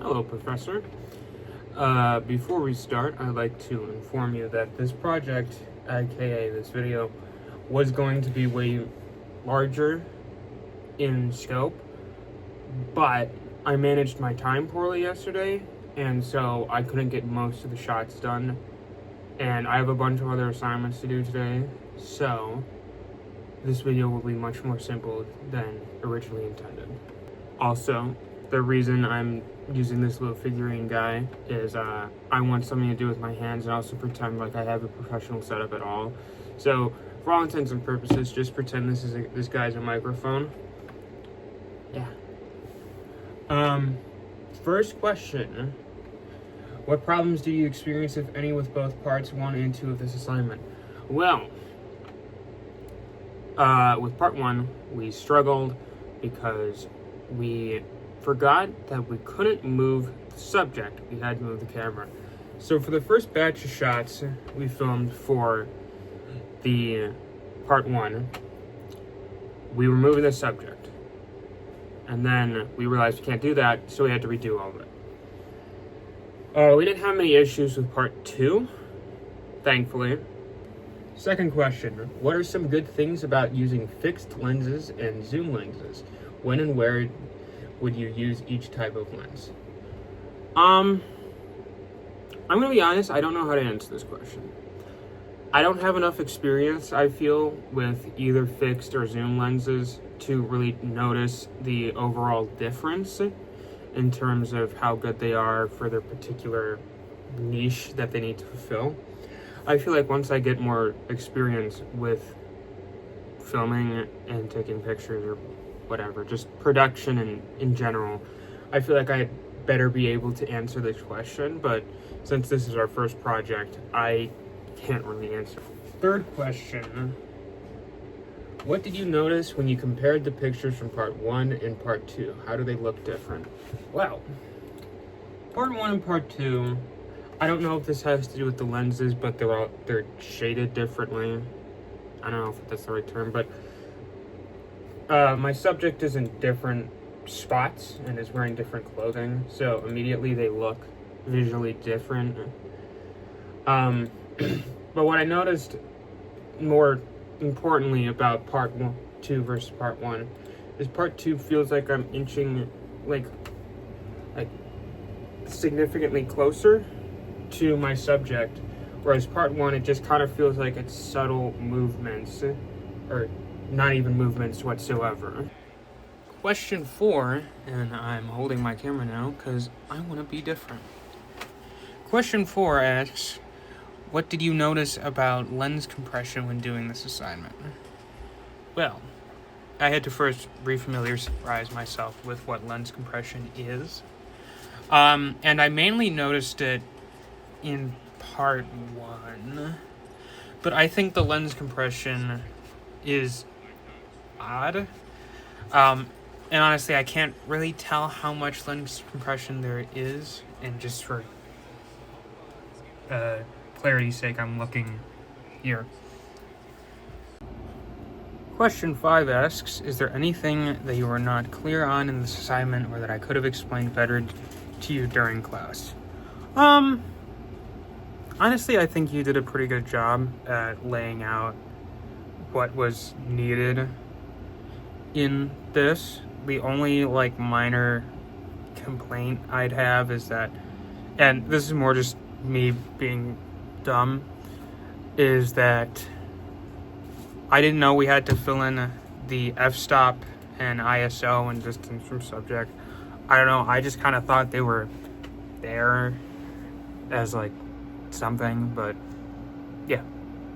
Hello, Professor. Before we start, I'd like to inform you that this project, aka this video, was going to be way larger in scope, but I managed my time poorly yesterday, and so I couldn't get most of the shots done, and I have a bunch of other assignments to do today, so this video will be much more simple than originally intended. Also, the reason I'm using this little figurine guy is I want something to do with my hands and also pretend like I have a professional setup at all. So for all intents and purposes, just pretend this guy's a microphone. Yeah. First question. What problems do you experience, if any, with both parts 1 and 2 of this assignment? Well, with part 1, we struggled because we forgot that we couldn't move the subject. We had to move the camera. So for the first batch of shots we filmed for the part 1, we were moving the subject. And then we realized we can't do that, so we had to redo all of it. We didn't have many issues with part 2, thankfully. Second question, what are some good things about using fixed lenses and zoom lenses? When and where would you use each type of lens? I'm gonna be honest, I don't know how to answer this question. I don't have enough experience, I feel, with either fixed or zoom lenses to really notice the overall difference in terms of how good they are for their particular niche that they need to fulfill. I feel like once I get more experience with filming and taking pictures or whatever, just production and in general, I feel like I'd better be able to answer this question, but since this is our first project, I can't really answer. Third question, what did you notice when you compared the pictures from part 1 and part 2? How do they look different? Well, part 1 and part 2, I don't know if this has to do with the lenses, but they're shaded differently. I don't know if that's the right term, but my subject is in different spots and is wearing different clothing, so immediately they look visually different. But what I noticed more importantly about part 2 versus part 1 is part 2 feels like I'm inching like significantly closer to my subject, whereas part 1 it just kind of feels like it's subtle movements, or not even movements whatsoever. Question 4, and I'm holding my camera now because I want to be different. Question 4 asks, what did you notice about lens compression when doing this assignment? Well, I had to first refamiliarize myself with what lens compression is. And I mainly noticed it in part 1, but I think the lens compression is odd. And honestly, I can't really tell how much lens compression there is, and just for clarity's sake, I'm looking here. Question 5 asks, is there anything that you were not clear on in this assignment or that I could have explained better to you during class? Honestly, I think you did a pretty good job at laying out what was needed in this. The only minor complaint I'd have is that, and this is more just me being dumb, is that I didn't know we had to fill in the f-stop and ISO and distance from subject. I don't know, I just kind of thought they were there as something, but yeah.